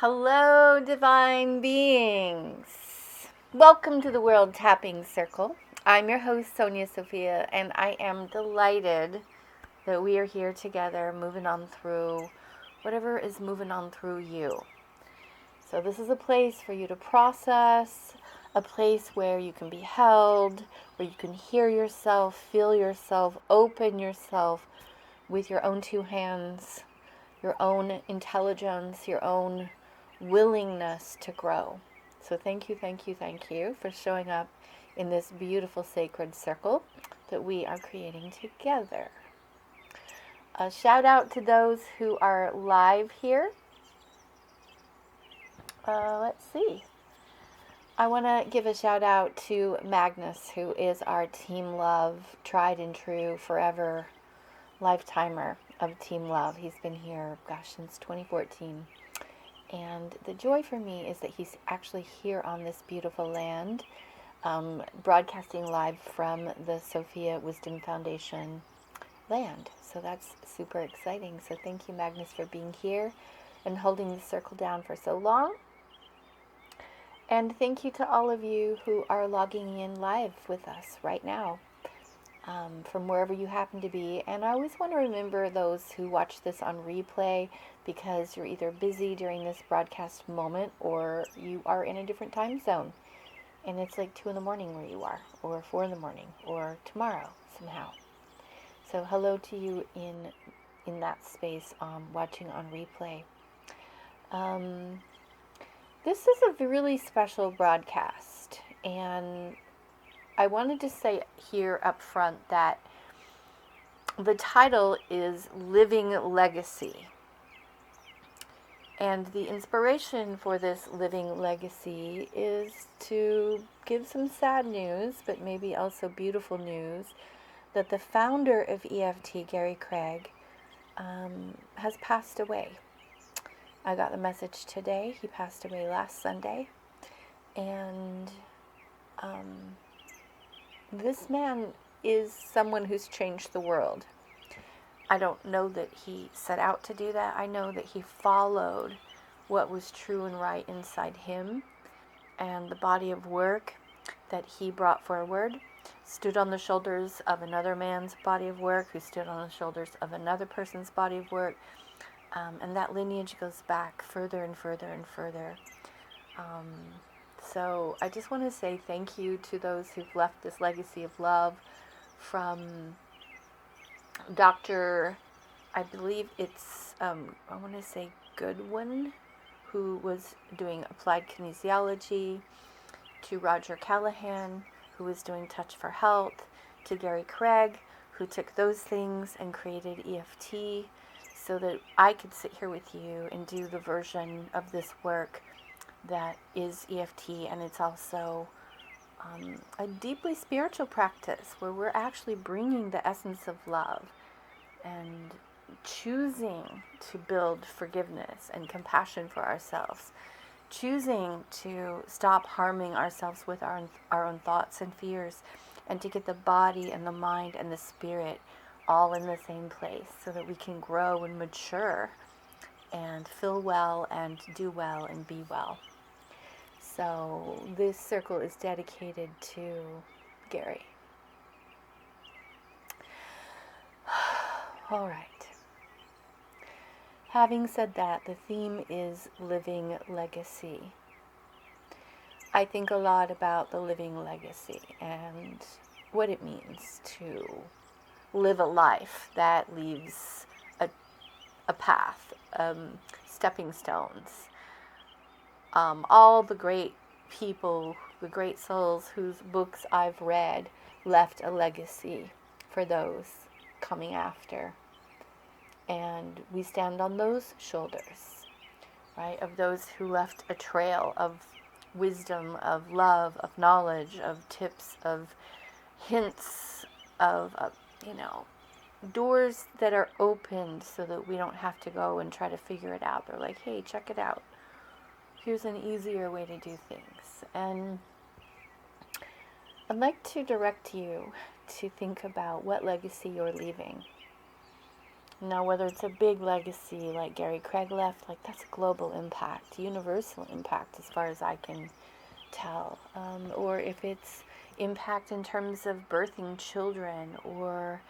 Hello, divine beings. Welcome to the World Tapping Circle. I'm your host, Sophia, and I am delighted that we are here together, moving on through whatever is moving on through you. So this is a place for you to process, a place where you can be held, where you can hear yourself, feel yourself, open yourself with your own two hands, your own intelligence, your own willingness to grow. So thank you for showing up in this beautiful sacred circle that we are creating together. A shout out to those who are live here. Let's see. I want to give a shout out to Magnus, who is our Team Love, tried and true, forever lifetimer of Team Love. He's been here, since 2014. And the joy for me is that he's actually here on this beautiful land, broadcasting live from the Sophia Wisdom Foundation land. So that's super exciting. So thank you, Magnus, for being here and holding the circle down for so long. And thank you to all of you who are logging in live with us right now, from wherever you happen to be. And I always want to remember those who watch this on replay, because you're either busy during this broadcast moment or you are in a different time zone. And it's like 2 in the morning where you are, or 4 in the morning, or tomorrow somehow. So hello to you in that space, watching on replay. This is a really special broadcast, and I wanted to say here up front that the title is Living Legacy. And the inspiration for this living legacy is to give some sad news, but maybe also beautiful news, that the founder of EFT, Gary Craig, has passed away. I got the message today. He passed away last Sunday. And this man is someone who's changed the world. I don't know that he set out to do that. I know that he followed what was true and right inside him, and the body of work that he brought forward stood on the shoulders of another man's body of work, who stood on the shoulders of another person's body of work, and that lineage goes back further and further and further. So I just want to say thank you to those who've left this legacy of love, from Dr. I believe it's, I want to say Goodwin, who was doing applied kinesiology, to Roger Callahan, who was doing Touch for Health, to Gary Craig, who took those things and created EFT so that I could sit here with you and do the version of this work that is EFT. And it's also a deeply spiritual practice where we're actually bringing the essence of love and choosing to build forgiveness and compassion for ourselves, choosing to stop harming ourselves with our own thoughts and fears, and to get the body and the mind and the spirit all in the same place so that we can grow and mature and feel well and do well and be well. So this circle is dedicated to Gary. All right. Having said that, the theme is living legacy. I think a lot about the living legacy and what it means to live a life that leaves a path, stepping stones. All the great people, the great souls whose books I've read, left a legacy for those coming after. And we stand on those shoulders, right, of those who left a trail of wisdom, of love, of knowledge, of tips, of hints, of, doors that are opened so that we don't have to go and try to figure it out. They're like, hey, check it out. Here's an easier way to do things. And I'd like to direct you to think about what legacy you're leaving. Now, whether it's a big legacy like Gary Craig left, like that's a global impact, universal impact as far as I can tell. Or if it's impact in terms of birthing children or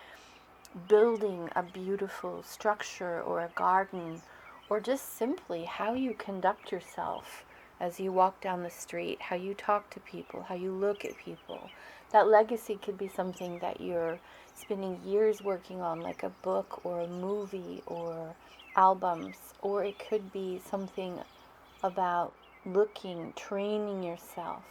building a beautiful structure or a garden, or just simply how you conduct yourself as you walk down the street, how you talk to people, how you look at people. That legacy could be something that you're spending years working on, like a book or a movie or albums, or it could be something about training yourself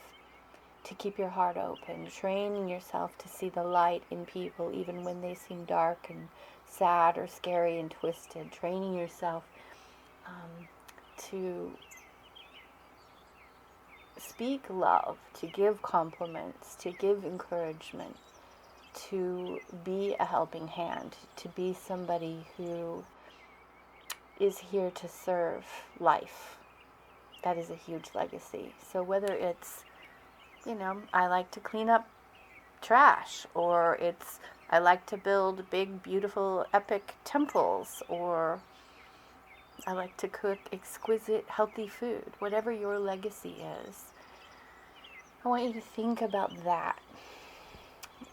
to keep your heart open, training yourself to see the light in people even when they seem dark and sad or scary and twisted, training yourself to speak love, to give compliments, to give encouragement, to be a helping hand, to be somebody who is here to serve life. That is a huge legacy. So whether it's, I like to clean up trash, or it's I like to build big, beautiful, epic temples, or I like to cook exquisite, healthy food. Whatever your legacy is, I want you to think about that.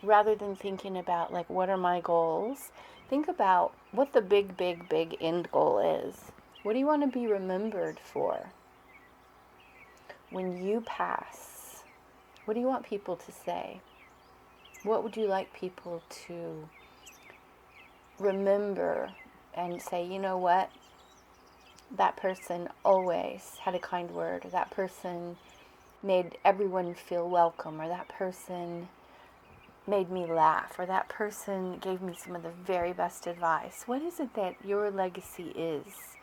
Rather than thinking about, like, what are my goals? Think about what the big, big, big end goal is. What do you want to be remembered for? When you pass, what do you want people to say? What would you like people to remember and say, you know what? That person always had a kind word, or that person made everyone feel welcome, or that person made me laugh, or that person gave me some of the very best advice. What is it that your legacy is?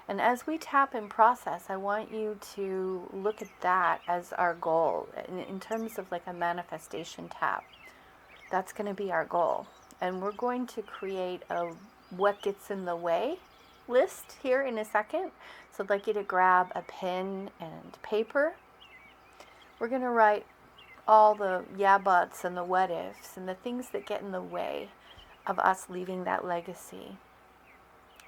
And as we tap and process, I want you to look at that as our goal in terms of like a manifestation tap. That's going to be our goal. And we're going to create a what gets in the way list here in a second. So I'd like you to grab a pen and paper. We're going to write all the yeah buts and the what ifs and the things that get in the way of us leaving that legacy.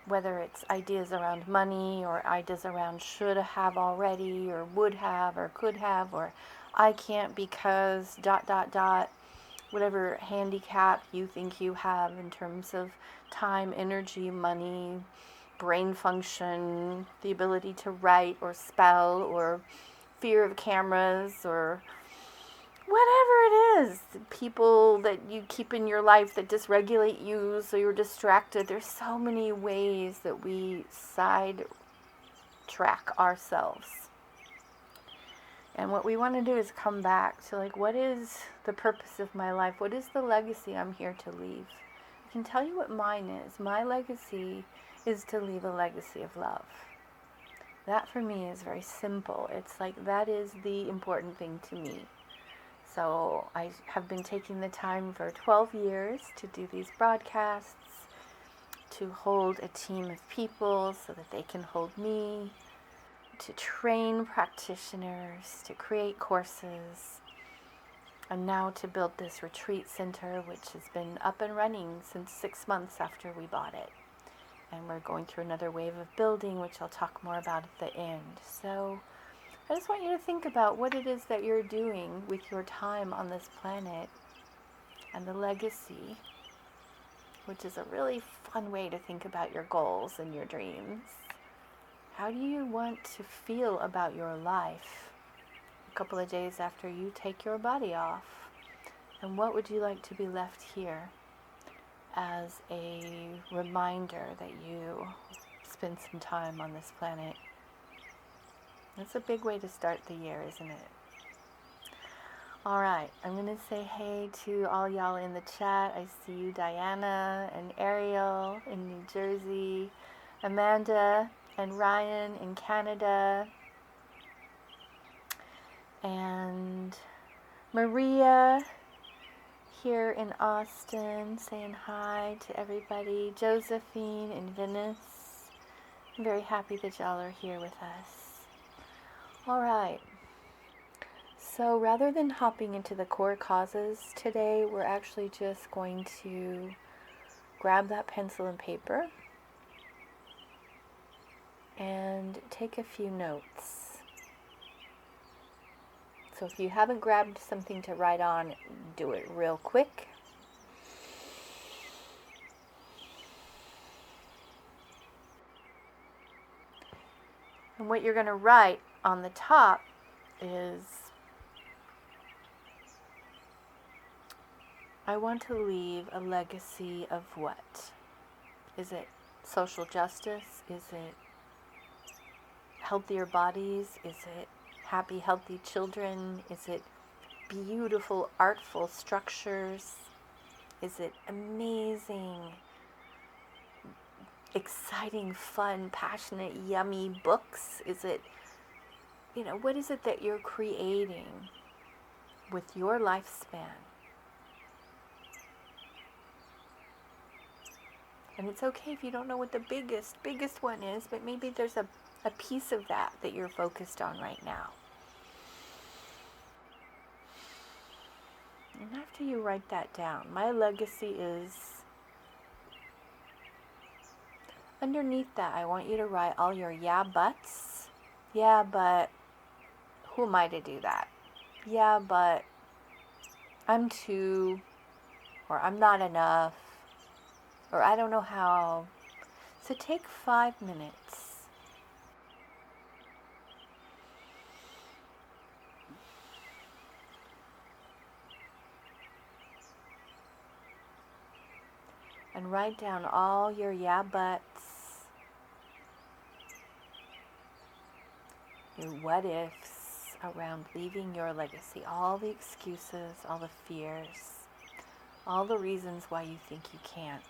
Whether it's ideas around money, or ideas around should have already, or would have, or could have, or I can't because ... whatever handicap you think you have in terms of time, energy, money, brain function, the ability to write or spell, or fear of cameras, or whatever it is, people that you keep in your life that dysregulate you so you're distracted. There's so many ways that we sidetrack ourselves. And what we want to do is come back to, like, what is the purpose of my life? What is the legacy I'm here to leave? I can tell you what mine is. My legacy is to leave a legacy of love. That for me is very simple. It's like that is the important thing to me. So I have been taking the time for 12 years to do these broadcasts, to hold a team of people so that they can hold me, to train practitioners, to create courses, and now to build this retreat center, which has been up and running since 6 months after we bought it. And we're going through another wave of building, which I'll talk more about at the end. So I just want you to think about what it is that you're doing with your time on this planet, and the legacy, which is a really fun way to think about your goals and your dreams. How do you want to feel about your life a couple of days after you take your body off? And what would you like to be left here as a reminder that you spent some time on this planet? That's a big way to start the year, isn't it? All right, I'm going to say hey to all y'all in the chat. I see you, Diana and Ariel in New Jersey, Amanda and Ryan in Canada, and Maria here in Austin, saying hi to everybody. Josephine in Venice. I'm very happy that y'all are here with us. All right. So rather than hopping into the core causes today, we're actually just going to grab that pencil and paper and take a few notes. So if you haven't grabbed something to write on, do it real quick. And what you're going to write on the top is, I want to leave a legacy of what? Is it social justice? Is it healthier bodies? Is it happy, healthy children? Is it beautiful, artful structures? Is it amazing, exciting, fun, passionate, yummy books? Is it, what is it that you're creating with your lifespan? And it's okay if you don't know what the biggest one is, but maybe there's a piece of that you're focused on right now. And after you write that down, my legacy is, underneath that, I want you to write all your yeah buts. Yeah, but who am I to do that? Yeah, but I'm too, or I'm not enough, or I don't know how. So take 5 minutes. And write down all your yeah buts, your what ifs around leaving your legacy, all the excuses, all the fears, all the reasons why you think you can't.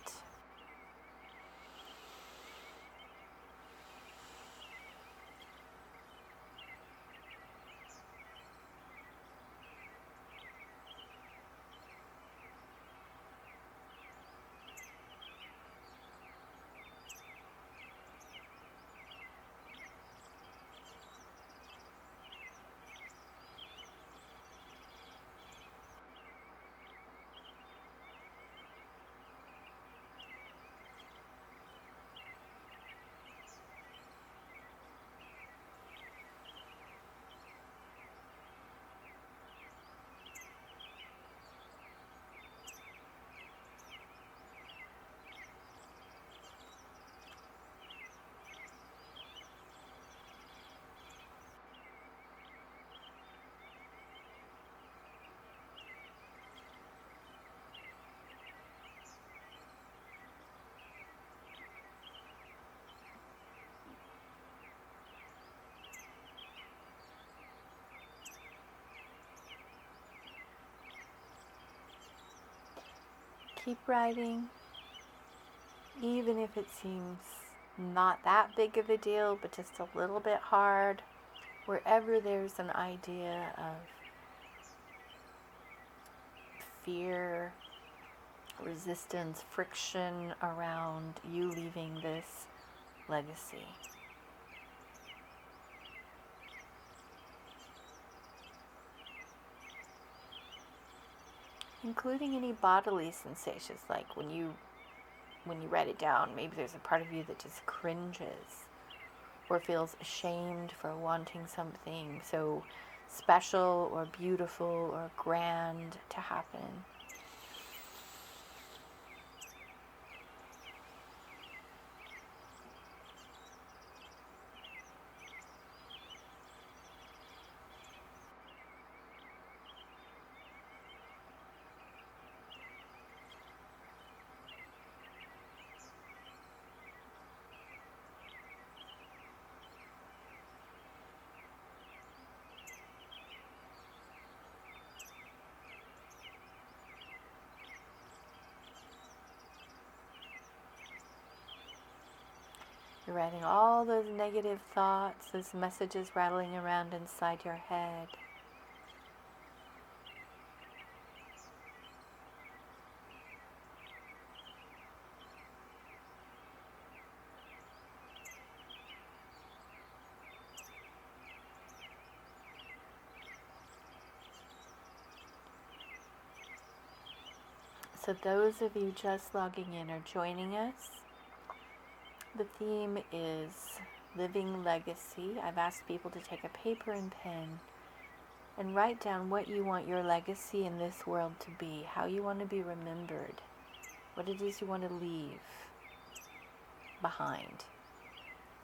Keep writing, even if it seems not that big of a deal, but just a little bit hard. Wherever there's an idea of fear, resistance, friction around you leaving this legacy. Including any bodily sensations, like when you write it down, maybe there's a part of you that just cringes or feels ashamed for wanting something so special or beautiful or grand to happen. You're writing all those negative thoughts, those messages rattling around inside your head. So those of you just logging in or joining us, the theme is living legacy. I've asked people to take a paper and pen and write down what you want your legacy in this world to be, how you want to be remembered, what it is you want to leave behind.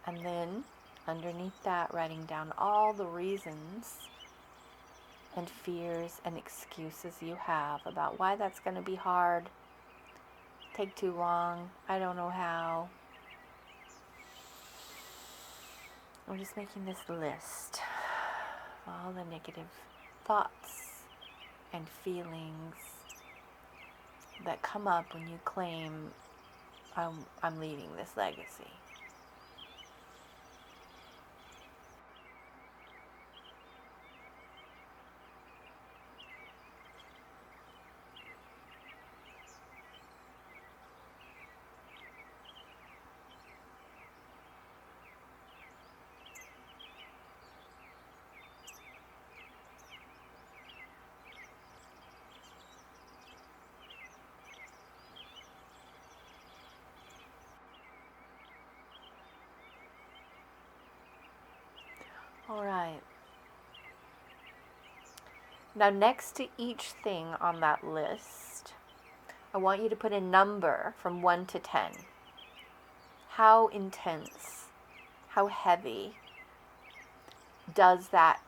And then underneath that, writing down all the reasons and fears and excuses you have about why that's going to be hard, take too long, I don't know how. I'm just making this list of all the negative thoughts and feelings that come up when you claim I'm leaving this legacy. All right. Now, next to each thing on that list, I want you to put a number from 1 to 10. How intense, how heavy does that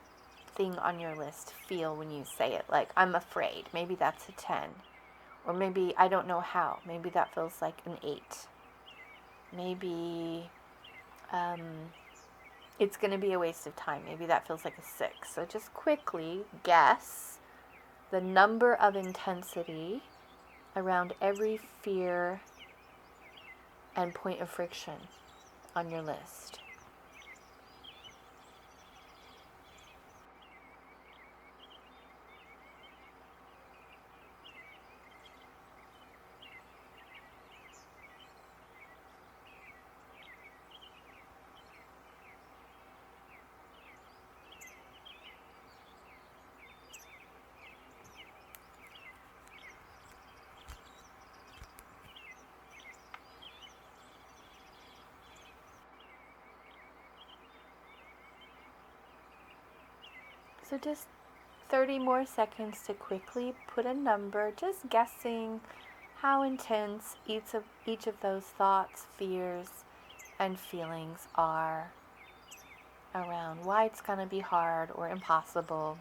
thing on your list feel when you say it? Like, I'm afraid. Maybe that's a 10. Or maybe, I don't know how. Maybe that feels like an 8. Maybe it's going to be a waste of time. Maybe that feels like a 6. So just quickly guess the number of intensity around every fear and point of friction on your list. So just 30 more seconds to quickly put a number, just guessing how intense each of those thoughts, fears, and feelings are around why it's going to be hard or impossible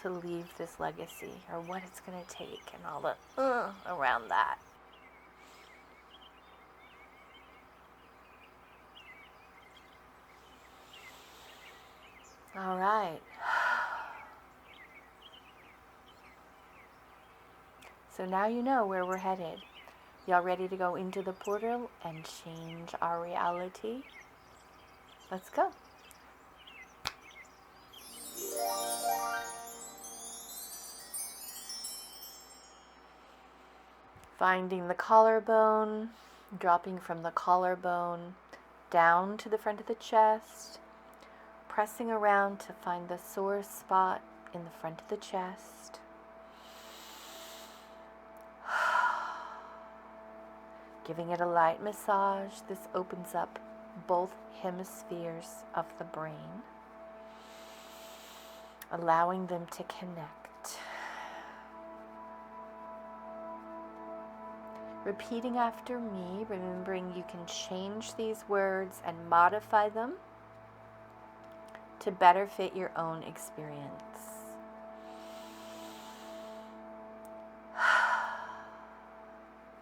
to leave this legacy, or what it's going to take, and all the around that. All right. So now you know where we're headed. Y'all ready to go into the portal and change our reality? Let's go. Finding the collarbone, dropping from the collarbone down to the front of the chest, pressing around to find the sore spot in the front of the chest. Giving it a light massage. This opens up both hemispheres of the brain, allowing them to connect. Repeating after me, remembering you can change these words and modify them to better fit your own experience.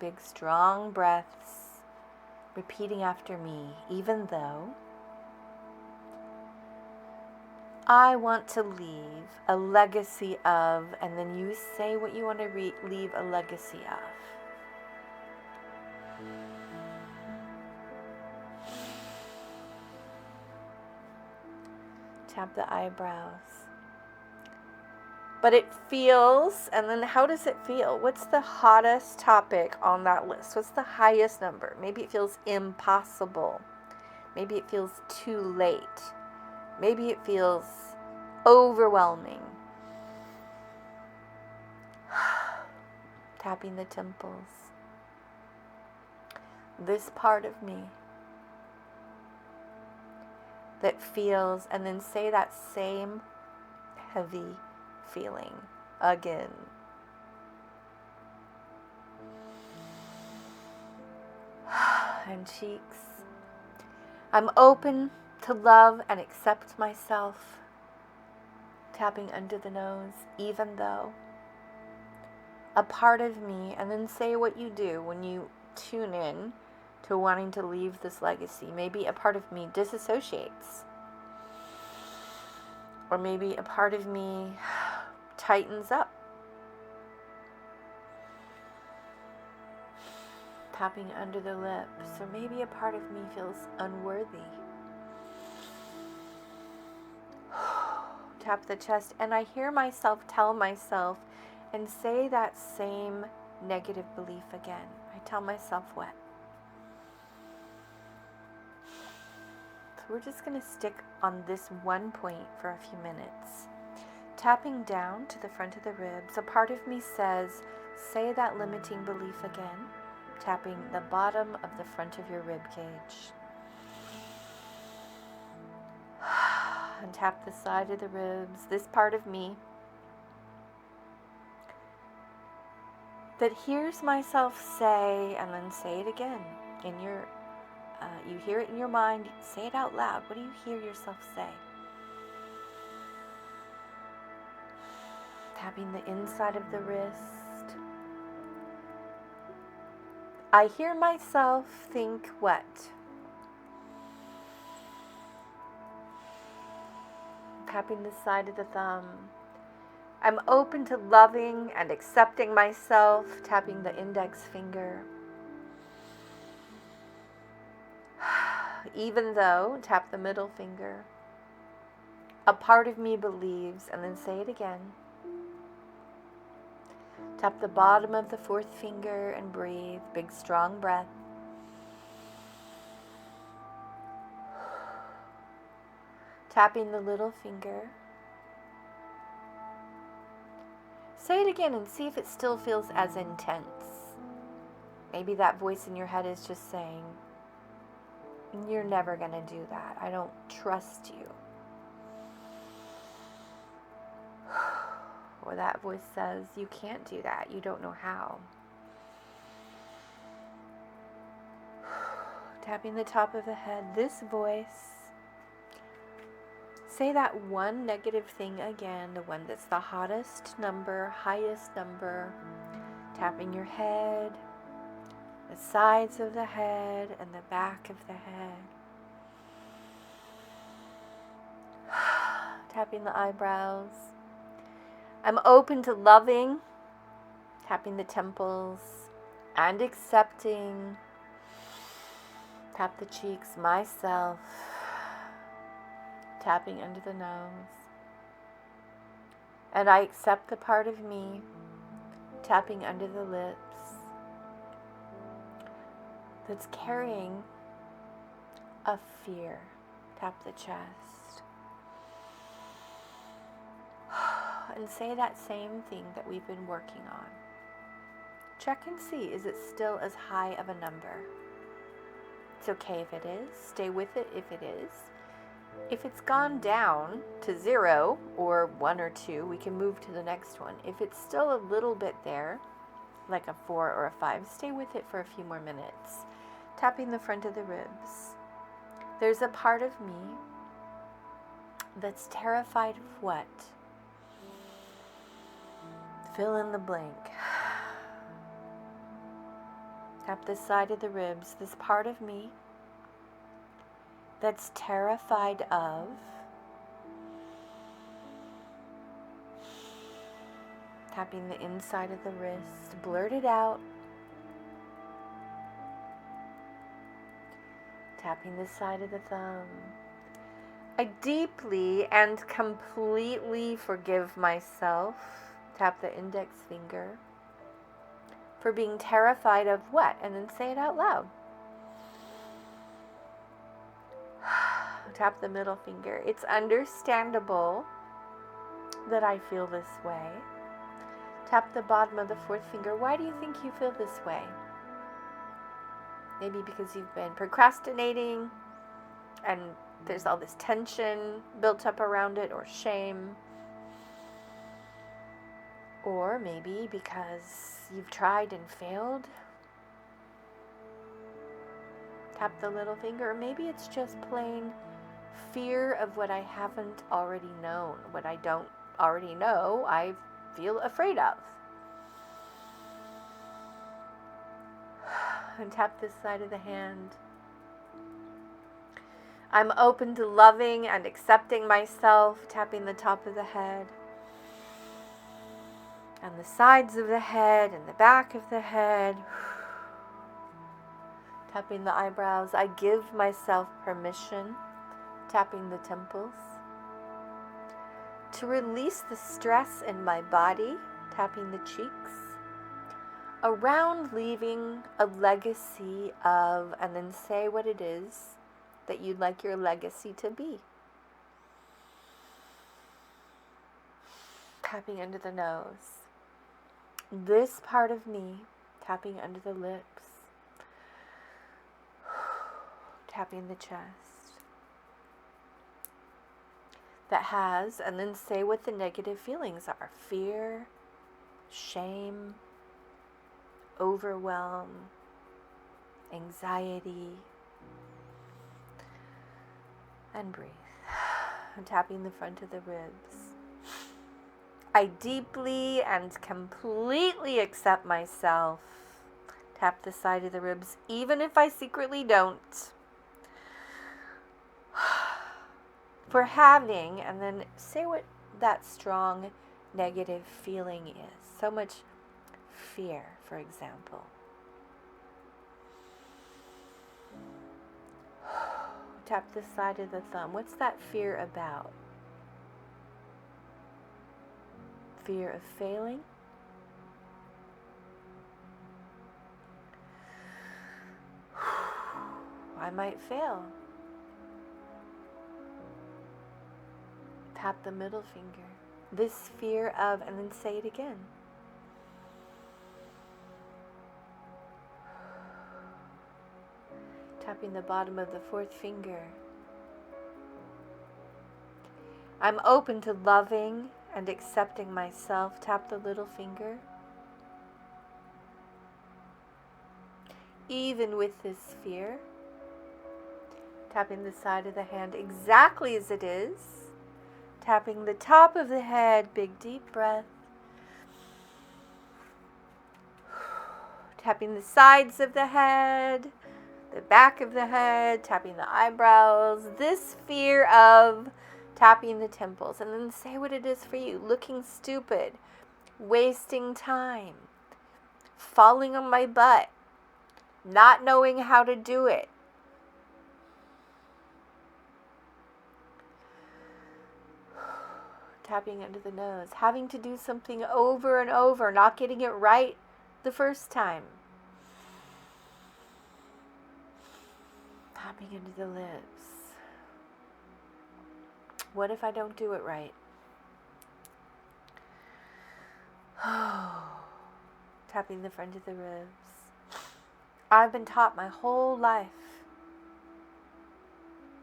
Big, strong breaths, repeating after me, even though I want to leave a legacy of, and then you say what you want to leave a legacy of. Tap the eyebrows. But it feels, and then how does it feel? What's the hottest topic on that list? What's the highest number? Maybe it feels impossible. Maybe it feels too late. Maybe it feels overwhelming. tapping the temples. This part of me that feels, and then say that same heavy feeling again. And cheeks. I'm open to love and accept myself. Tapping under the nose, even though. A part of me, and then say what you do when you tune in to wanting to leave this legacy. Maybe a part of me disassociates. Or maybe a part of me tightens up. Tapping under the lips. Or maybe a part of me feels unworthy. Tap the chest, and I hear myself tell myself and say that same negative belief again. I tell myself what? So we're just going to stick on this one point for a few minutes. Tapping down to the front of the ribs, a part of me says, say that limiting belief again. Tapping the bottom of the front of your rib cage. And tap the side of the ribs. This part of me that hears myself say, and then say it again in your, you hear it in your mind, say it out loud. What do you hear yourself say? Tapping the inside of the wrist. I hear myself think what? Tapping the side of the thumb. I'm open to loving and accepting myself. Tapping the index finger. Even though, tap the middle finger. A part of me believes, and then say it again. Tap the bottom of the fourth finger and breathe. Big, strong breath. Tapping the little finger. Say it again and see if it still feels as intense. Maybe that voice in your head is just saying, you're never going to do that. I don't trust you. Or that voice says, you can't do that. You don't know how. Tapping the top of the head. This voice. Say that one negative thing again, the one that's the hottest number, highest number. Tapping your head, the sides of the head, and the back of the head. Tapping the eyebrows. I'm open to loving, tapping the temples, and accepting. Tap the cheeks, myself. Tapping under the nose. And I accept the part of me, tapping under the lips, that's carrying a fear. Tap the chest. And say that same thing that we've been working on. Check and see, is it still as high of a number? It's okay if it is. Stay with it if it is. If it's gone down to 0 or 1 or 2, we can move to the next one. If it's still a little bit there, like a 4 or a 5, stay with it for a few more minutes. Tapping the front of the ribs. There's a part of me that's terrified of what? Fill in the blank. Tap the side of the ribs. This part of me that's terrified of tapping the inside of the wrist. Blurt it out. Tapping the side of the thumb. I deeply and completely forgive myself. Tap the index finger. For being terrified of what? And then say it out loud. Tap the middle finger. It's understandable that I feel this way. Tap the bottom of the fourth finger. Why do you think you feel this way? Maybe because you've been procrastinating and there's all this tension built up around it, or shame. Or maybe because you've tried and failed. Tap the little finger. Or maybe it's just plain fear of what I haven't already known. What I don't already know, I feel afraid of. And tap this side of the hand. I'm open to loving and accepting myself. Tapping the top of the head. And the sides of the head and the back of the head. Tapping the eyebrows. I give myself permission. Tapping the temples. To release the stress in my body. Tapping the cheeks. Around leaving a legacy of, and then say what it is that you'd like your legacy to be. Tapping under the nose. This part of me, tapping under the lips. Tapping the chest. That has, and then say what the negative feelings are. Fear, shame, overwhelm, anxiety, and breathe. And tapping the front of the ribs. I deeply and completely accept myself. Tap the side of the ribs, even if I secretly don't. For having, and then say what that strong negative feeling is. So much fear, for example. Tap the side of the thumb. What's that fear about? Fear of failing? I might fail. Tap the middle finger. This fear of, and then say it again. Tapping the bottom of the fourth finger. I'm open to loving and accepting myself. Tap the little finger. Even with this fear. Tapping the side of the hand exactly as it is. Tapping the top of the head. Big deep breath. Tapping the sides of the head. The back of the head. Tapping the eyebrows. This fear of tapping the temples. And then say what it is for you. Looking stupid. Wasting time. Falling on my butt. Not knowing how to do it. Tapping under the nose. Having to do something over and over. Not getting it right the first time. Tapping into the lips. What if I don't do it right? Tapping the front of the ribs. I've been taught my whole life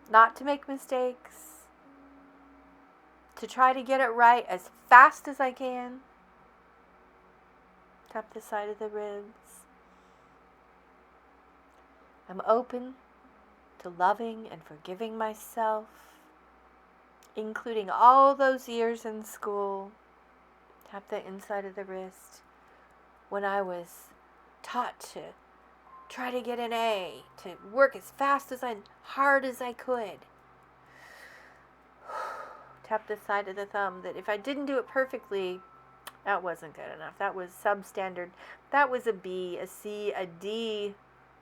not to make mistakes, to try to get it right as fast as I can. Tap the side of the ribs. I'm open to loving and forgiving myself, including all those years in school. Tap the inside of the wrist. When I was taught to try to get an A, to work as fast as hard as I could. Tap the side of the thumb that if I didn't do it perfectly, that wasn't good enough. That was substandard. That was a B, a C, a D.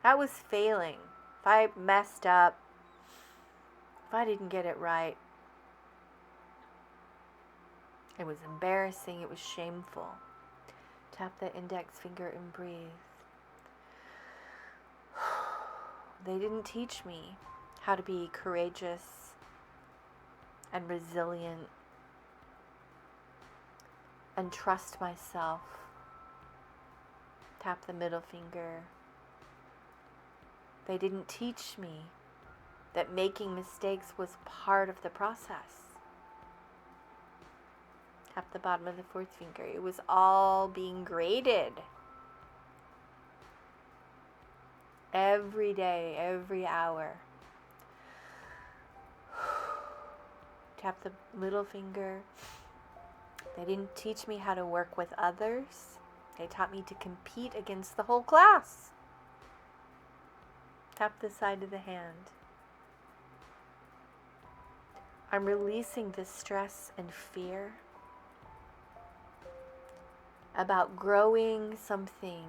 That was failing. If I messed up, if I didn't get it right, it was embarrassing. It was shameful. Tap the index finger and breathe. They didn't teach me how to be courageous and resilient and trust myself. Tap the middle finger. They didn't teach me that making mistakes was part of the process. Tap the bottom of the fourth finger. It was all being graded. Every day, every hour. Tap the middle finger. They didn't teach me how to work with others. They taught me to compete against the whole class. Tap the side of the hand. I'm releasing the stress and fear about growing something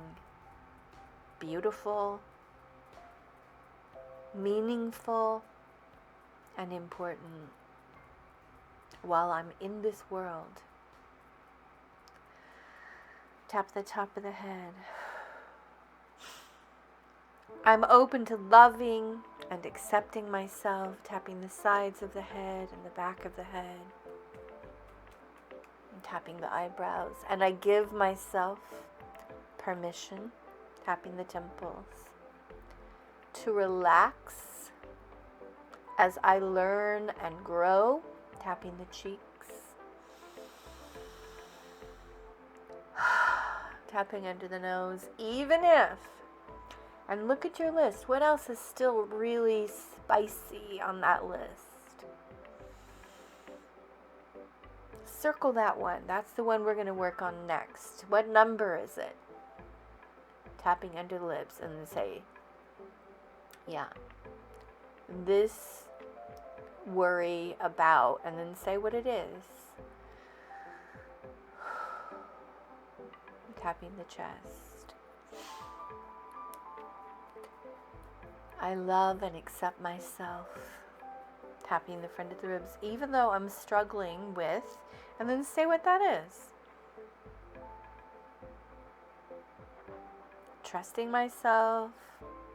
beautiful, meaningful, and important while I'm in this world. Tap the top of the head. I'm open to loving and accepting myself, tapping the sides of the head and the back of the head, and tapping the eyebrows. And I give myself permission, tapping the temples, to relax as I learn and grow, tapping the cheeks, tapping under the nose, even if, and look at your list, what else is still really spicy on that list? Circle that one. That's the one we're going to work on next. What number is it? Tapping under the lips and then say, yeah, this worry about, and then say what it is. Tapping the chest. I love and accept myself. Tapping the front of the ribs, even though I'm struggling with, and then say what that is. Trusting myself,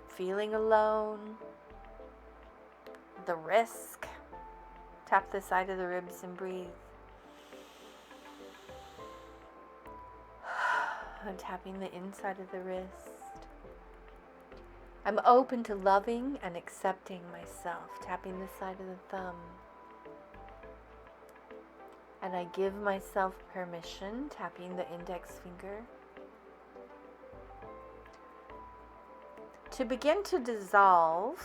feeling alone, the risk. Tap the side of the ribs and breathe. And tapping the inside of the wrist. I'm open to loving and accepting myself. Tapping the side of the thumb. And I give myself permission. Tapping the index finger. To begin to dissolve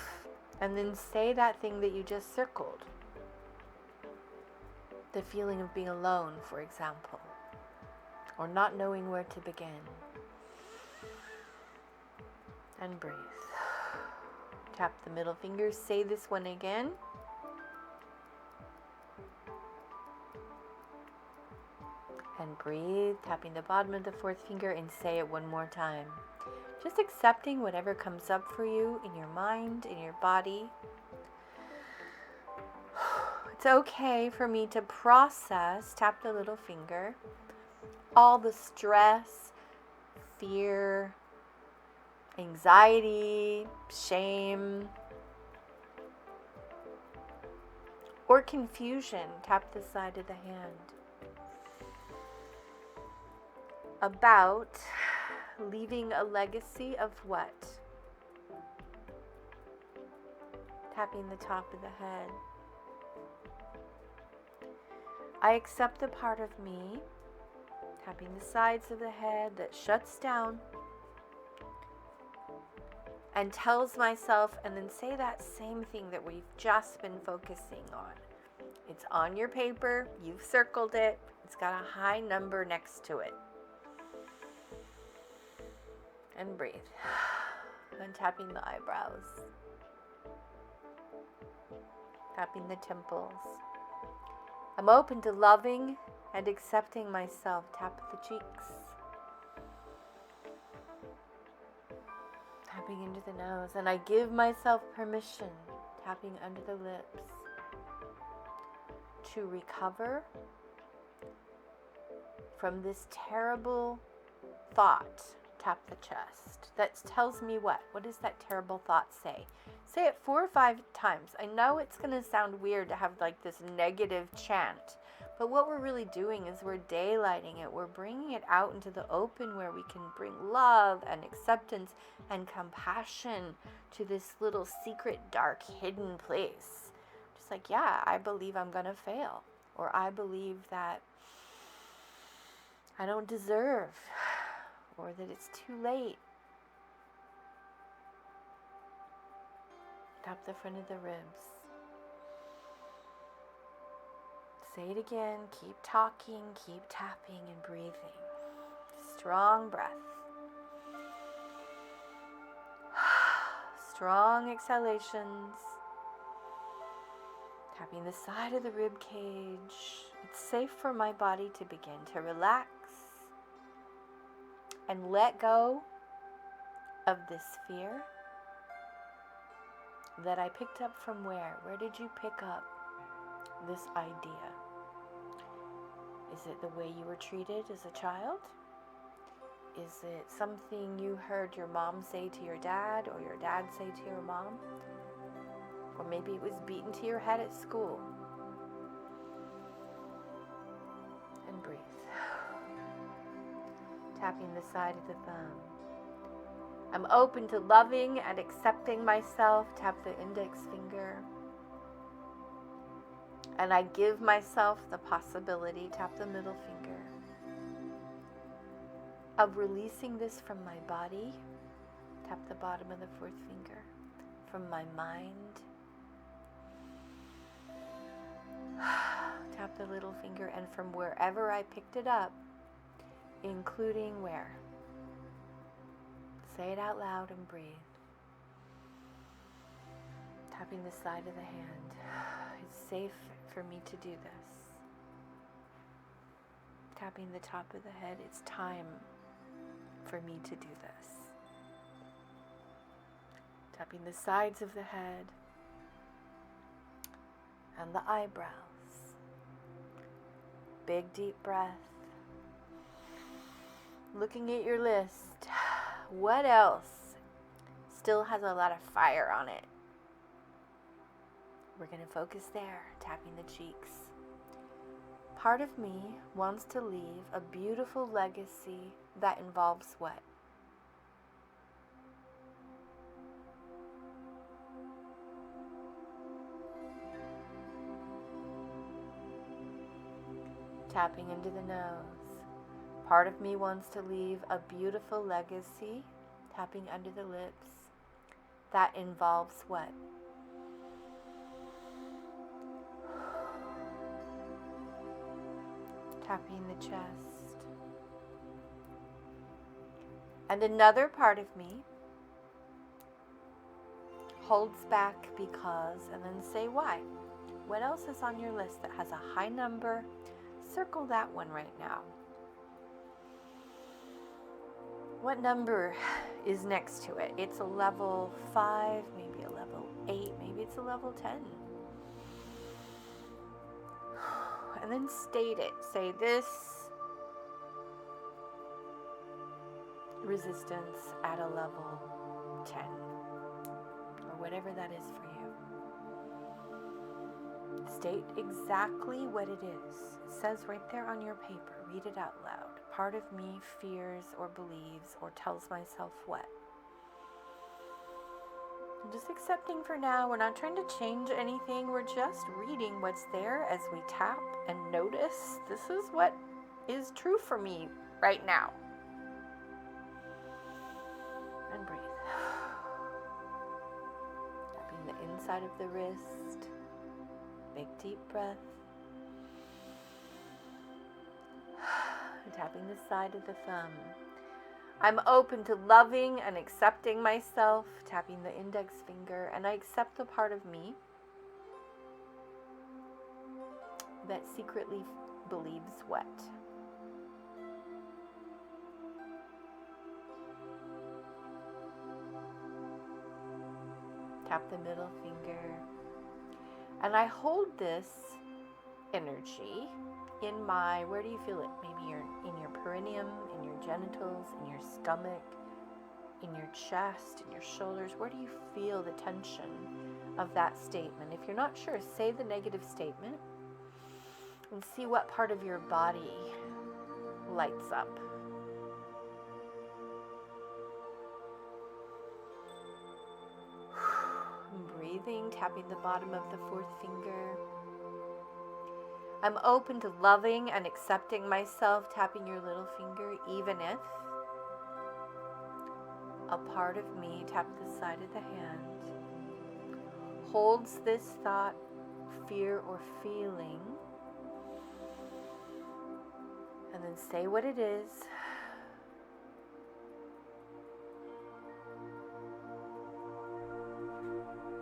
and then say that thing that you just circled. The feeling of being alone, for example. Or not knowing where to begin. And breathe. Tap the middle finger. Say this one again. And breathe. Tapping the bottom of the fourth finger and say it one more time. Just accepting whatever comes up for you in your mind, in your body. It's okay for me to process, tap the little finger, all the stress, fear, anxiety, shame, or confusion. Tap the side of the hand. About leaving a legacy of what? Tapping the top of the head. I accept the part of me, tapping the sides of the head, that shuts down and tells myself, and then say that same thing that we've just been focusing on. It's on your paper, you've circled it, it's got a high number next to it. And breathe. And tapping the eyebrows. Tapping the temples. I'm open to loving and accepting myself. Tap the cheeks. Tapping into the nose. And I give myself permission, tapping under the lips, to recover from this terrible thought. Tap the chest. That tells me what? What does that terrible thought say? Say it 4 or 5 times. I know it's going to sound weird to have like this negative chant, But what we're really doing is we're daylighting it. We're bringing it out into the open where we can bring love and acceptance and compassion to this little secret, dark, hidden place. Just like, yeah, I believe I'm going to fail. Or I believe that I don't deserve. Or that it's too late. Tap the front of the ribs. Say it again. Keep talking, keep tapping and breathing. Strong breath. Strong exhalations. Tapping the side of the rib cage. It's safe for my body to begin to relax and let go of this fear that I picked up from where? Where did you pick up this idea? Is it the way you were treated as a child? Is it something you heard your mom say to your dad or your dad say to your mom? Or maybe it was beaten to your head at school. And breathe. Tapping the side of the thumb. I'm open to loving and accepting myself. Tap the index finger. And I give myself the possibility, tap the middle finger, of releasing this from my body. Tap the bottom of the fourth finger. From my mind. Tap the little finger, and from wherever I picked it up, including where? Say it out loud and breathe. Tapping the side of the hand. It's safe for me to do this. Tapping the top of the head. It's time for me to do this. Tapping the sides of the head and the eyebrows. Big deep breath. Looking at your list. What else still has a lot of fire on it? We're going to focus there, tapping the cheeks. Part of me wants to leave a beautiful legacy that involves what? Tapping into the nose. Part of me wants to leave a beautiful legacy, tapping under the lips, that involves what? Tapping the chest. And another part of me holds back because, and then say why. What else is on your list that has a high number? Circle that one right now. What number is next to it? It's a level 5, maybe a level 8, maybe it's a level 10. And then state it. Say this resistance at a level 10. Or whatever that is for you. State exactly what it is. It says right there on your paper. Read it out loud. Part of me fears or believes or tells myself what? I'm just accepting for now. We're not trying to change anything. We're just reading what's there as we tap and notice this is what is true for me right now. And breathe. Tapping the inside of the wrist. Big deep breath. Tapping the side of the thumb. I'm open to loving and accepting myself, tapping the index finger, and I accept the part of me that secretly believes what? Tap the middle finger. And I hold this energy in my, where do you feel it? Maybe you're in your perineum, in your genitals, in your stomach, in your chest, in your shoulders. Where do you feel the tension of that statement? If you're not sure, say the negative statement. And see what part of your body lights up. Breathing, tapping the bottom of the fourth finger. I'm open to loving and accepting myself, tapping your little finger, even if a part of me, tap the side of the hand, holds this thought, fear, or feeling, and then say what it is.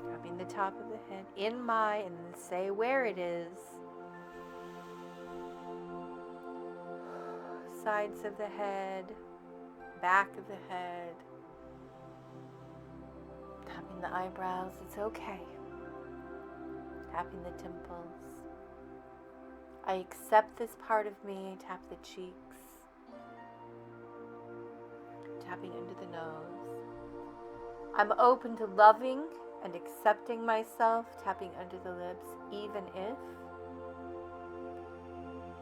Tapping the top of the head in my, and then say where it is. Sides of the head, back of the head. Tapping the eyebrows, it's okay. Tapping the temples. I accept this part of me, tap the cheeks. Tapping under the nose. I'm open to loving and accepting myself, tapping under the lips, even if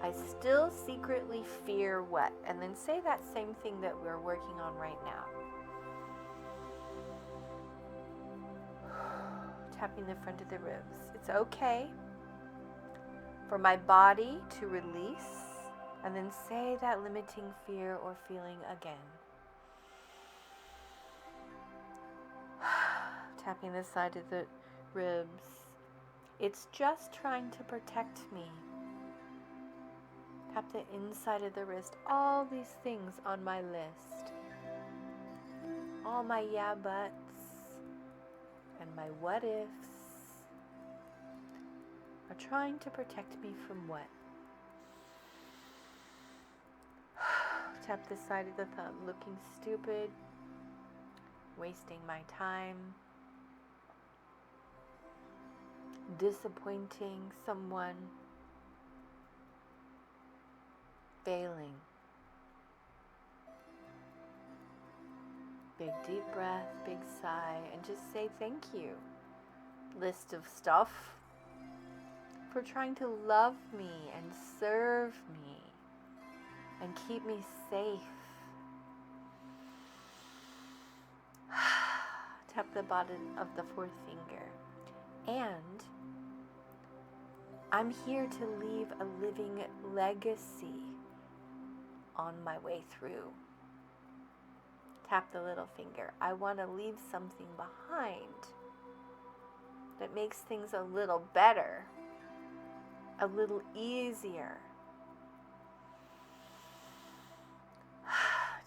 I still secretly fear what? And then say that same thing that we're working on right now. Tapping the front of the ribs. It's okay for my body to release, and then say that limiting fear or feeling again. Tapping the side of the ribs. It's just trying to protect me. Tap the inside of the wrist. All these things on my list. All my yeah buts and my what ifs are trying to protect me from what? Tap the side of the thumb. Looking stupid. Wasting my time. Disappointing someone. Failing. Big deep breath, big sigh, and just say thank you. List of stuff for trying to love me and serve me and keep me safe. Tap the bottom of the fourth finger. And I'm here to leave a living legacy on my way through. Tap the little finger. I want to leave something behind that makes things a little better, a little easier.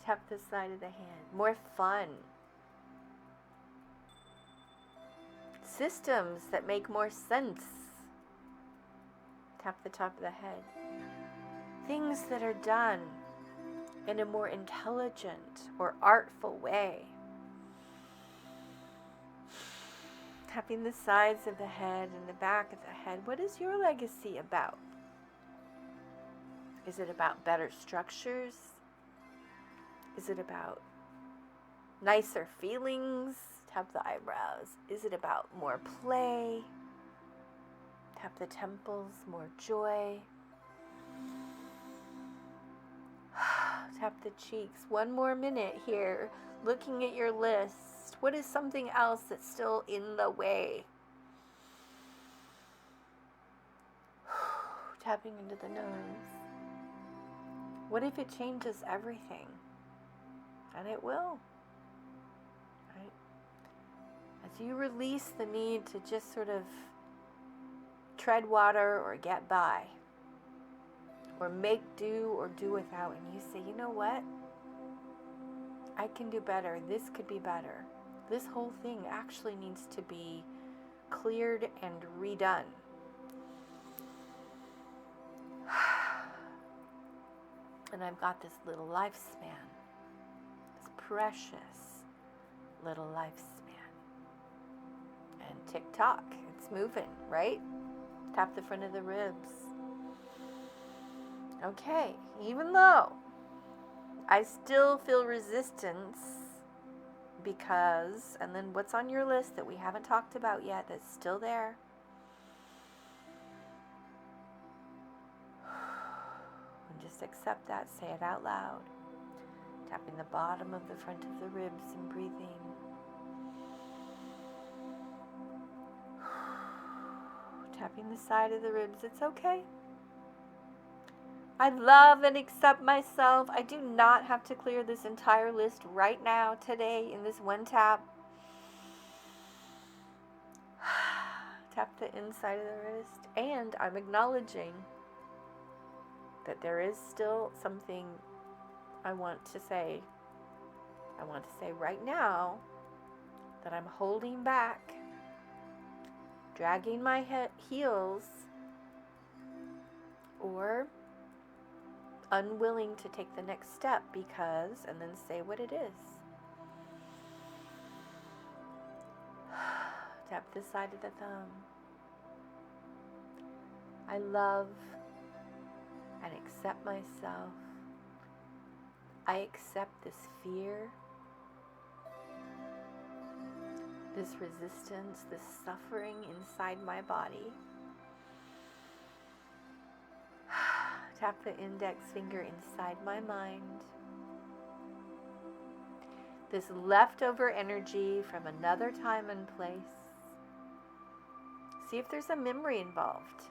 Tap the side of the hand. More fun. Systems that make more sense. Tap the top of the head. Things that are done in a more intelligent or artful way. Tapping the sides of the head and the back of the head. What is your legacy about? Is it about better structures? Is it about nicer feelings? Tap the eyebrows. Is it about more play? Tap the temples, more joy. Tap the cheeks. One more minute here, looking at your list. What is something else that's still in the way? Tapping into the nose. What if it changes everything? And it will. Right? As you release the need to just sort of tread water or get by, or make do or do without, and you say, you know what? I can do better. This could be better. This whole thing actually needs to be cleared and redone. And I've got this little lifespan, this precious little lifespan. And tick-tock, it's moving, right? Tap the front of the ribs. Okay, even though I still feel resistance because, and then what's on your list that we haven't talked about yet that's still there? accept that, say it out loud. Tapping the bottom of the front of the ribs and breathing. Tapping the side of the ribs. It's okay. I love and accept myself. I do not have to clear this entire list right now, today, in this one tap. Tap the inside of the wrist. And I'm acknowledging that there is still something I want to say. I want to say right now that I'm holding back, dragging my heels, or unwilling to take the next step because, and then say what it is. Tap this side of the thumb. I love and accept myself. I accept this fear, this resistance, this suffering inside my body. Tap the index finger inside my mind. This leftover energy from another time and place. See if there's a memory involved.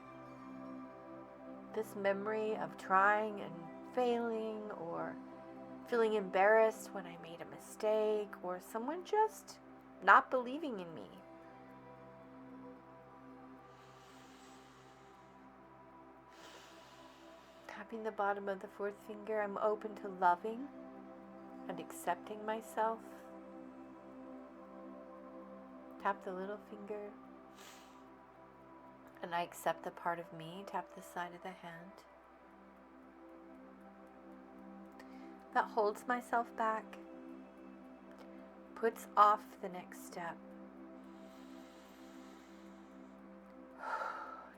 This memory of trying and failing, or feeling embarrassed when I made a mistake, or someone just not believing in me. Tapping the bottom of the fourth finger, I'm open to loving and accepting myself. Tap the little finger, and I accept the part of me. Tap the side of the hand. That holds myself back, puts off the next step.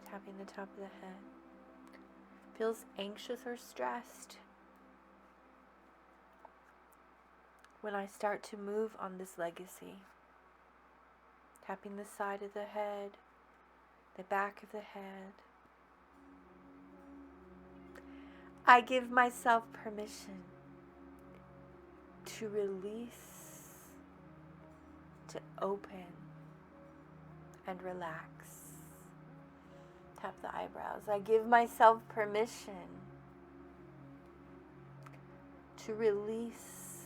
Tapping the top of the head. Feels anxious or stressed. When I start to move on this legacy, tapping the side of the head, the back of the head. I give myself permission to release, to open and relax. Tap the eyebrows. I give myself permission to release,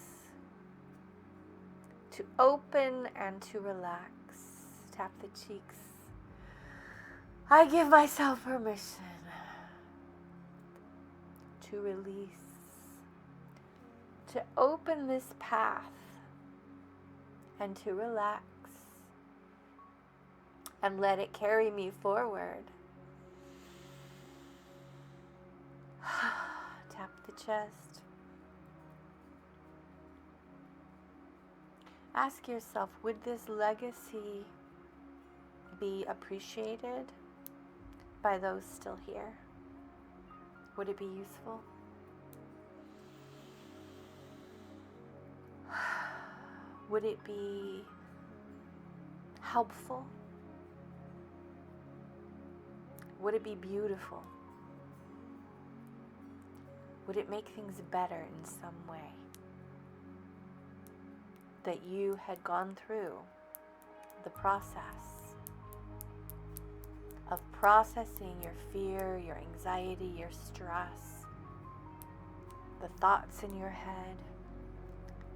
to open and to relax. Tap the cheeks. I give myself permission to release, to open this path and to relax and let it carry me forward. Tap the chest. Ask yourself, would this legacy be appreciated by those still here? Would it be useful? Would it be helpful? Would it be beautiful? Would it make things better in some way? That you had gone through the process of processing your fear, your anxiety, your stress, the thoughts in your head,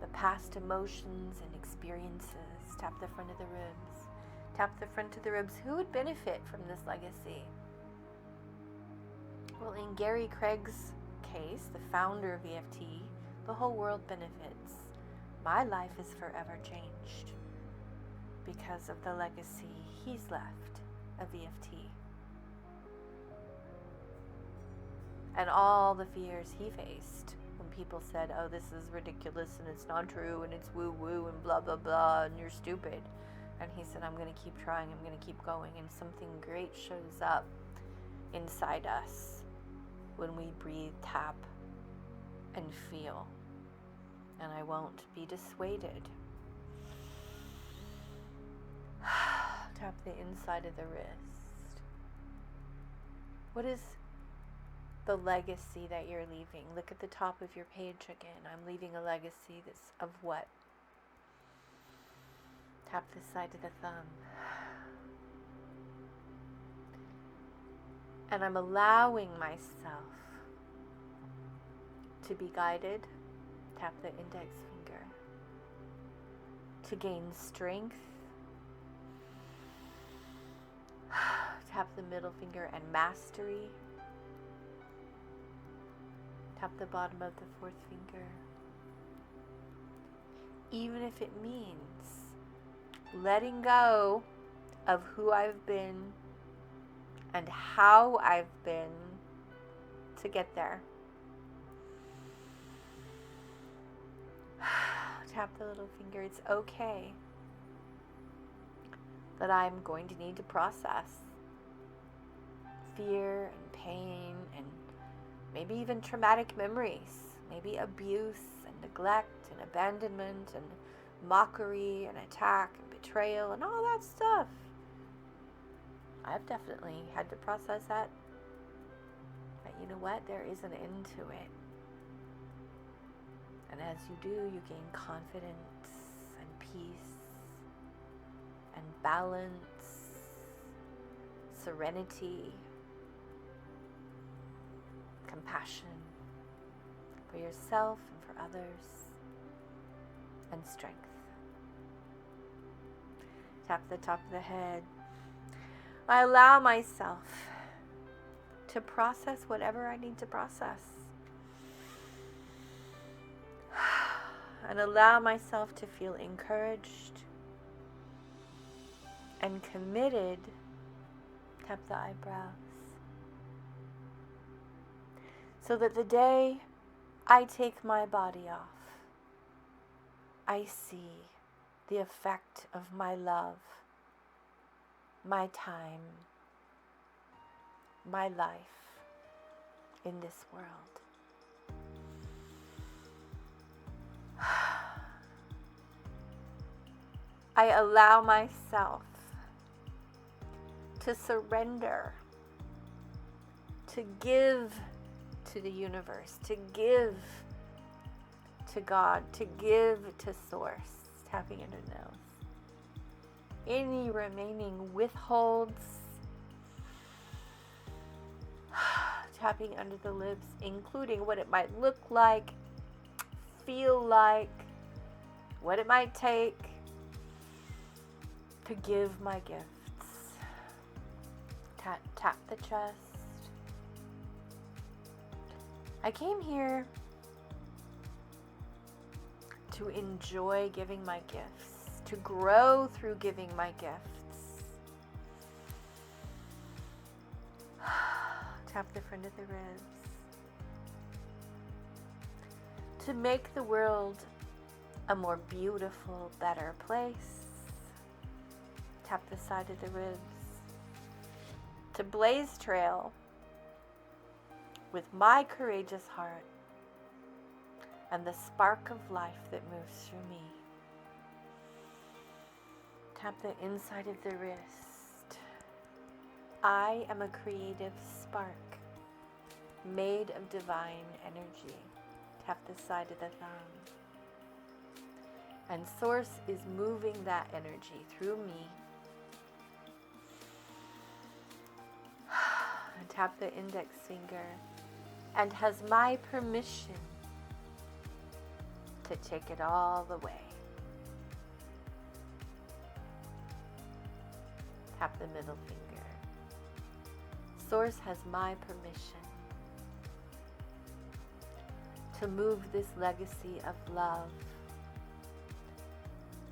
the past emotions and experiences. Tap the front of the ribs. Tap the front of the ribs. Who would benefit from this legacy? Well, in Gary Craig's case, the founder of EFT, the whole world benefits. My life is forever changed because of the legacy he's left of EFT. And all the fears he faced when people said, oh, this is ridiculous and it's not true and it's woo-woo and blah, blah, blah and you're stupid. And he said, I'm going to keep trying, I'm going to keep going. And something great shows up inside us when we breathe, tap, and feel. And I won't be dissuaded. Tap the inside of the wrist. What is the legacy that you're leaving. Look at the top of your page again. I'm leaving a legacy that's of what? Tap the side of the thumb. And I'm allowing myself to be guided. Tap the index finger. To gain strength. Tap the middle finger and mastery. Tap the bottom of the fourth finger. Even if it means letting go of who I've been and how I've been to get there. Tap the little finger. It's okay that I'm going to need to process fear and pain and maybe even traumatic memories, maybe abuse and neglect and abandonment and mockery and attack and betrayal and all that stuff. I've definitely had to process that. But you know what? There is an end to it. And as you do, you gain confidence and peace and balance, serenity, compassion for yourself and for others, and strength. Tap the top of the head. I allow myself to process whatever I need to process. And allow myself to feel encouraged and committed. Tap the eyebrows. So that the day I take my body off, I see the effect of my love, my time, my life in this world. I allow myself to surrender, to give to the universe, to give to God, to give to Source. Tapping into the nose. Any remaining withholds. Tapping under the lips, including what it might look like, feel like, what it might take to give my gifts. Tap the chest. I came here to enjoy giving my gifts, to grow through giving my gifts. Tap the front of the ribs. To make the world a more beautiful, better place. Tap the side of the ribs. To blaze trail with my courageous heart and the spark of life that moves through me. Tap the inside of the wrist. I am a creative spark made of divine energy. Tap the side of the thumb. And Source is moving that energy through me. And tap the index finger. And has my permission to take it all the way. Tap the middle finger. Source has my permission to move this legacy of love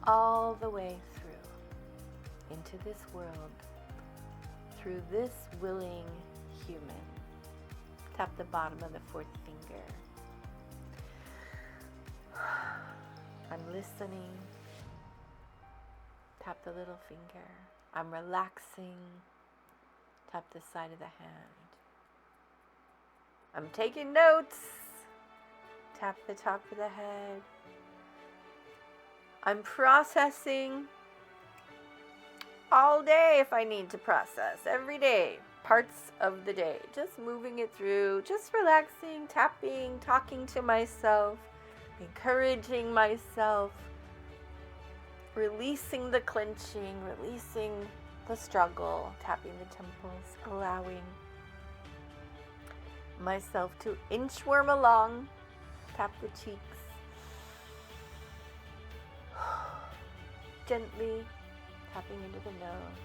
all the way through into this world through this willing human. Tap the bottom of the fourth finger. I'm listening. Tap the little finger. I'm relaxing. Tap the side of the hand. I'm taking notes. Tap the top of the head. I'm processing all day if I need to process, every day. parts of the day. Just moving it through, just relaxing, tapping, talking to myself, encouraging myself, releasing the clenching, releasing the struggle, tapping the temples, allowing myself to inchworm along, tap the cheeks, gently tapping into the nose,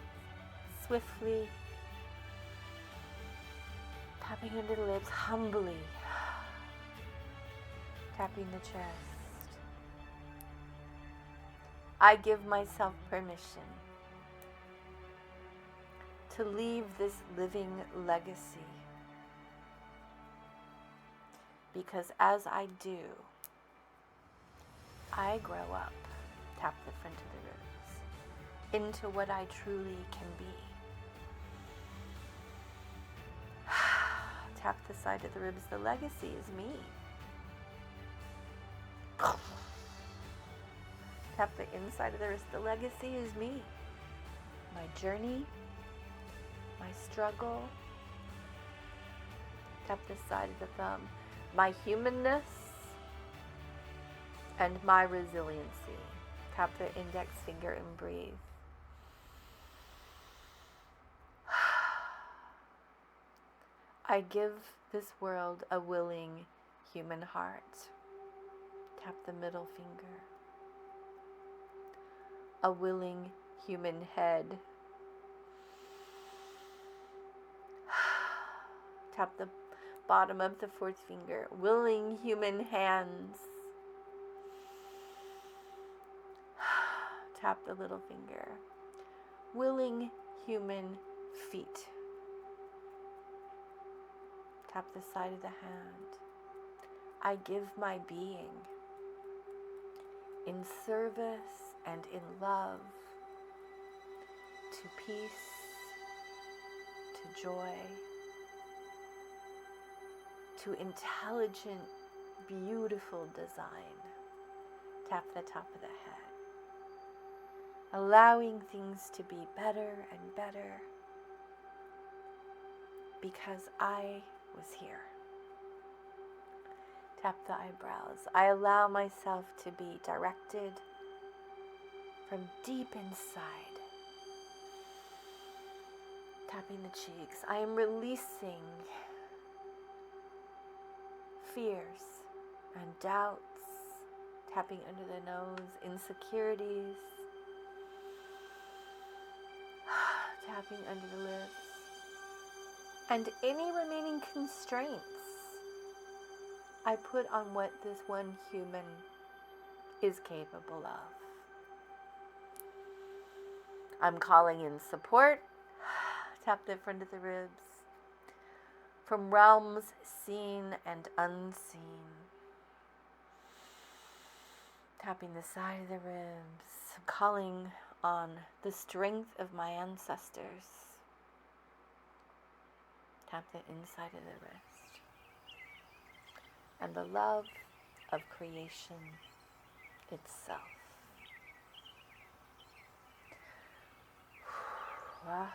swiftly tapping into the lips, humbly tapping the chest. I give myself permission to leave this living legacy, because as I do, I grow up, tap the front of the ribs, into what I truly can be. Tap the side of the ribs, the legacy is me. Tap the inside of the wrist, the legacy is me. My journey, my struggle. Tap the side of the thumb, my humanness and my resiliency. Tap the index finger and breathe. I give this world a willing human heart. Tap the middle finger. A willing human head. Tap the bottom of the fourth finger. Willing human hands. Tap the little finger. Willing human feet. Tap the side of the hand. I give my being in service and in love to peace, to joy, to intelligent, beautiful design. Tap the top of the head. Allowing things to be better and better because I was here. Tap the eyebrows. I allow myself to be directed from deep inside. Tapping the cheeks. I am releasing fears and doubts. Tapping under the nose. Insecurities. Tapping under the lips. And any remaining constraints I put on what this one human is capable of. I'm calling in support. Tap the front of the ribs. From realms seen and unseen. Tapping the side of the ribs. Calling on the strength of my ancestors. Tap the inside of the wrist. And the love of creation itself. Wow.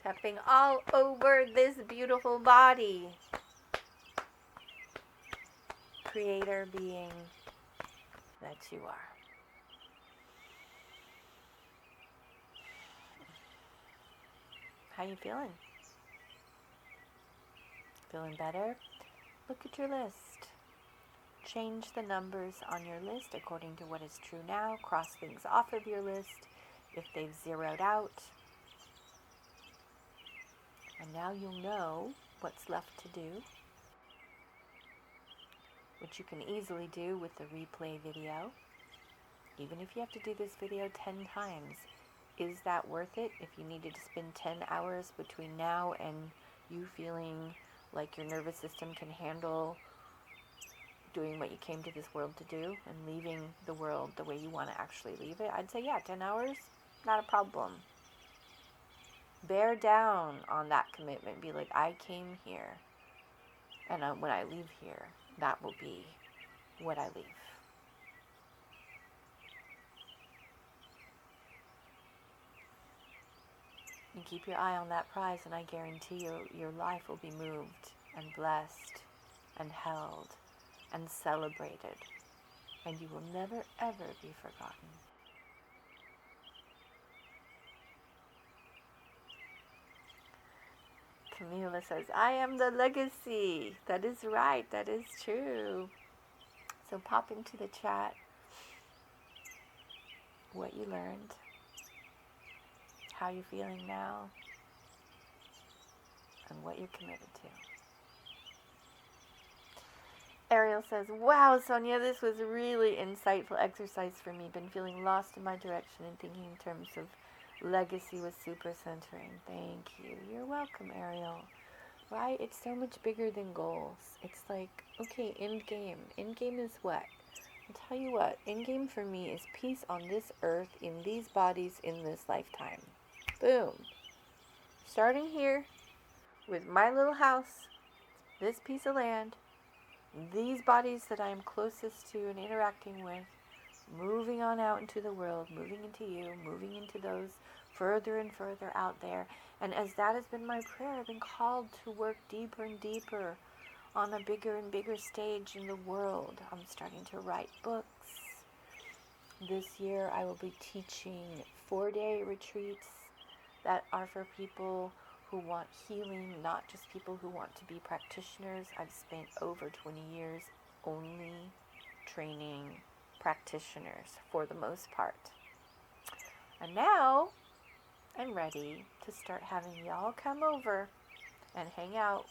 Tapping all over this beautiful body. Creator being that you are. How you feeling? Feeling better? Look at your list. Change the numbers on your list according to what is true now. Cross things off of your list if they've zeroed out. And now you'll know what's left to do, which you can easily do with the replay video. Even if you have to do this video 10 times, is that worth it? If you needed to spend 10 hours between now and you feeling like your nervous system can handle doing what you came to this world to do and leaving the world the way you want to actually leave it, I'd say, yeah, 10 hours, not a problem. Bear down on that commitment. Be like, I came here, and when I leave here, that will be what I leave. And keep your eye on that prize, and I guarantee you your life will be moved and blessed and held and celebrated. And you will never, ever be forgotten. Camila says, I am the legacy. That is right. That is true. So pop into the chat what you learned, how you're feeling now, and what you're committed to. Ariel says, wow, Sonya, this was a really insightful exercise for me. Been feeling lost in my direction and thinking in terms of legacy was super centering. Thank you. You're welcome, Ariel. Right? It's so much bigger than goals. It's like, okay, end game. End game is what? I'll tell you what, end game for me is peace on this earth, in these bodies, in this lifetime. Boom. Starting here with my little house, this piece of land, these bodies that I am closest to and interacting with, moving on out into the world, moving into you, moving into those further and further out there. And as that has been my prayer, I've been called to work deeper and deeper on a bigger and bigger stage in the world. I'm starting to write books. This year I will be teaching 4-day retreats that are for people who want healing, not just people who want to be practitioners. I've spent over 20 years only training practitioners for the most part. And now I'm ready to start having y'all come over and hang out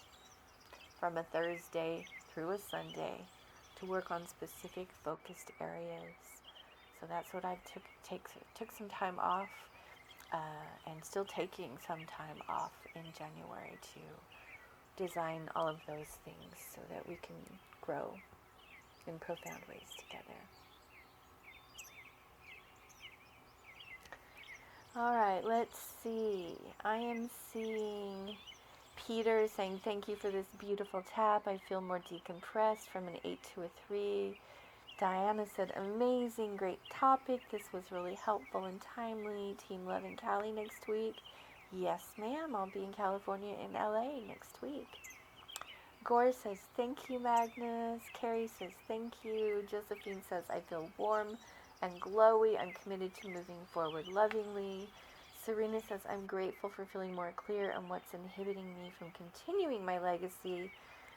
from a Thursday through a Sunday to work on specific focused areas. So that's what I've took some time off and still taking some time off in January to design all of those things so that we can grow in profound ways together. All right, let's see. I am seeing Peter saying, thank you for this beautiful tap. I feel more decompressed from an 8 to a 3. Diana said, amazing, great topic. This was really helpful and timely. Team Love in Cali next week. Yes, ma'am. I'll be in California and LA next week. Gore says, thank you, Magnus. Carrie says, thank you. Josephine says, I feel warm and glowy. I'm committed to moving forward lovingly. Serena says, I'm grateful for feeling more clear on what's inhibiting me from continuing my legacy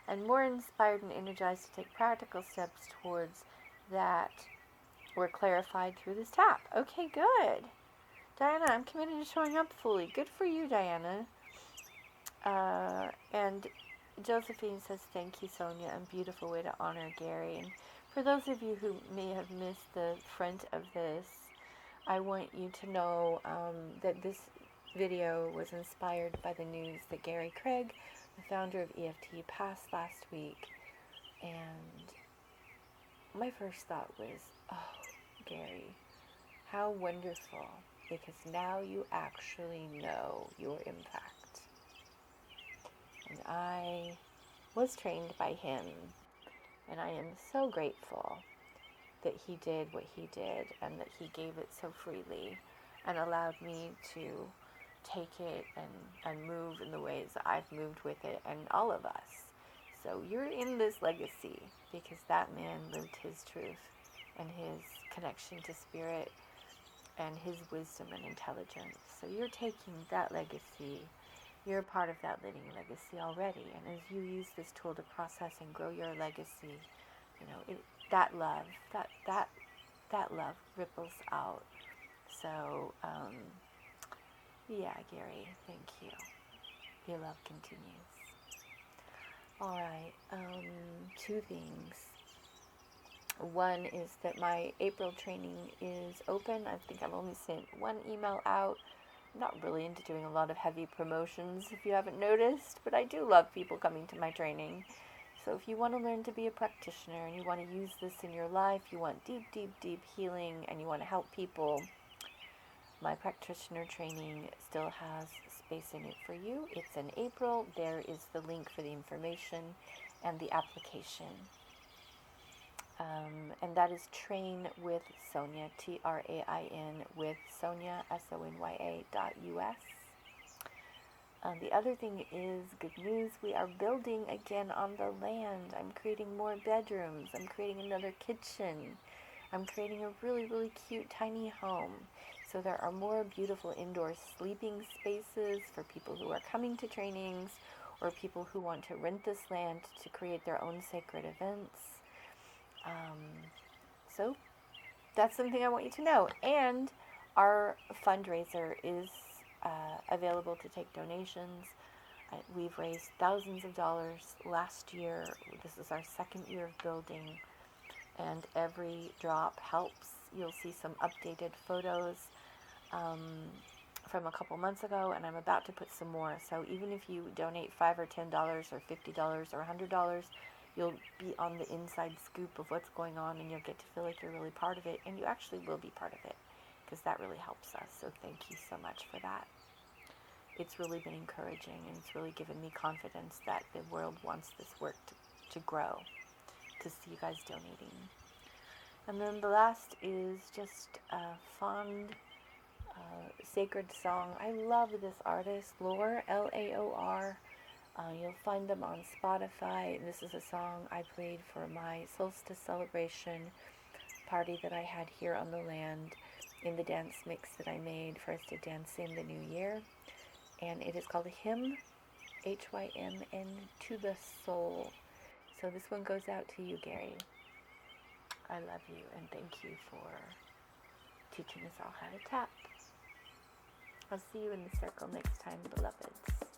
and more inspired and energized to take practical steps towards that were clarified through this tap. Okay, good. Diana, I'm committed to showing up fully. Good for you, Diana. And Josephine says, thank you, Sonya. A beautiful way to honor Gary. And for those of you who may have missed the front of this, I want you to know that this video was inspired by the news that Gary Craig, the founder of EFT, passed last week. And my first thought was, oh, Gary, how wonderful, because now you actually know your impact. And I was trained by him, and I am so grateful that he did what he did and that he gave it so freely and allowed me to take it and move in the ways that I've moved with it, and all of us. So you're in this legacy because that man lived his truth and his connection to spirit and his wisdom and intelligence. So you're taking that legacy. You're a part of that living legacy already. And as you use this tool to process and grow your legacy, you know, that love ripples out. So, yeah, Gary, thank you. Your love continues. All right, 2 things. One is that my April training is open. I think I've only sent 1 email out. I'm not really into doing a lot of heavy promotions, if you haven't noticed, but I do love people coming to my training. So if you want to learn to be a practitioner and you want to use this in your life, you want deep, deep, deep healing, and you want to help people, my practitioner training still has space in it for you. It's in April. There is the link for the information and the application. And that is Train with Sonya, TRAIN with Sonya, SONYA.US. The other thing is good news. We are building again on the land. I'm creating more bedrooms. I'm creating another kitchen. I'm creating a really, really cute tiny home. So there are more beautiful indoor sleeping spaces for people who are coming to trainings or people who want to rent this land to create their own sacred events. So that's something I want you to know. And our fundraiser is available to take donations. We've raised thousands of dollars last year. This is our second year of building, and every drop helps. You'll see some updated photos from a couple months ago, and I'm about to put some more. So even if you donate $5 or $10 or $50 or $100, you'll be on the inside scoop of what's going on, and you'll get to feel like you're really part of it, and you actually will be part of it, because that really helps us. So thank you so much for that. It's really been encouraging, and it's really given me confidence that the world wants this work to grow, to see you guys donating. And then the last is just a fond, sacred song. I love this artist, Laor, Laor. You'll find them on Spotify. This is a song I played for my solstice celebration party that I had here on the land in the dance mix that I made for us to dance in the new year. And it is called Hymn, Hymn, to the Soul. So this one goes out to you, Gary. I love you, and thank you for teaching us all how to tap. I'll see you in the circle next time, beloveds.